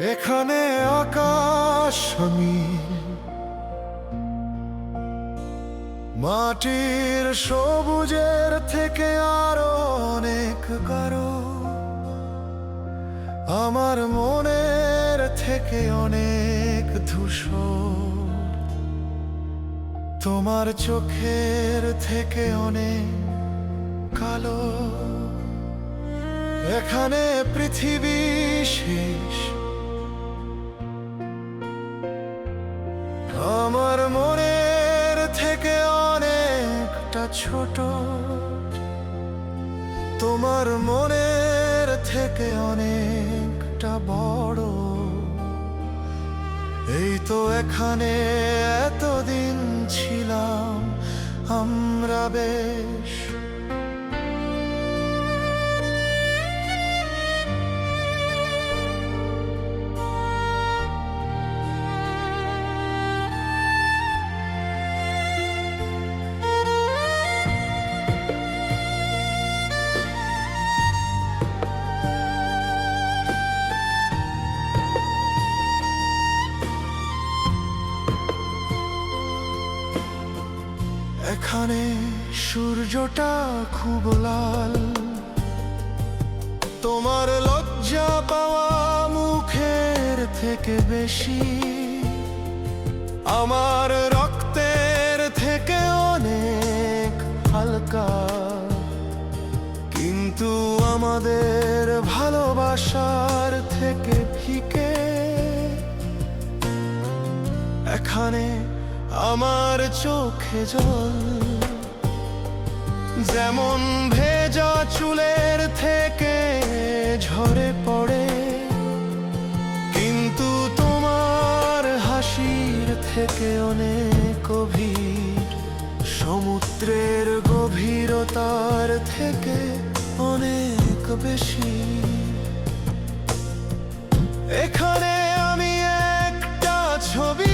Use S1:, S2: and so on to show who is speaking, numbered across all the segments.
S1: এখানে আকাশ আমি মাটির সবুজের থেকে আরো অনেক গাঢ়, আমার মনের থেকে অনেক ধূসর, তোমার চোখের থেকে অনেক কালো। এখানে পৃথিবী শেষ, আমার মনের থেকে অনেকটা ছোট, তোমার মনের থেকে অনেকটা বড়। এই তো এখানে এতদিন ছিলাম আমরা বেশ। এখানে সূর্যটা খুব লাল, তোমার লজ্জা পাওয়া মুখের থেকে বেশি, আমার রক্তের থেকে অনেক হালকা। কিন্তু আমাদের ভালোবাসার থেকে ফিকে। এখানে আমার চোখে জল যেমন ভেজা চুলের থেকে ঝরে পড়ে, কিন্তু তোমার হাসির থেকে অনেক গভীর, সমুদ্রের গভীরতার থেকে অনেক বেশি। এখানে আমি একটা ছবি,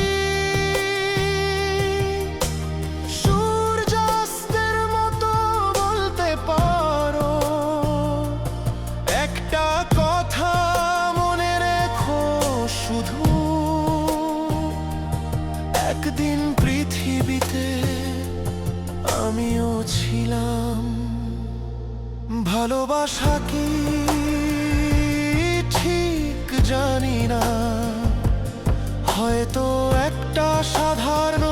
S1: একদিন পৃথিবীতে আমিও ছিলাম। ভালোবাসা কি ঠিক জানি না, হয়তো একটা সাধারণ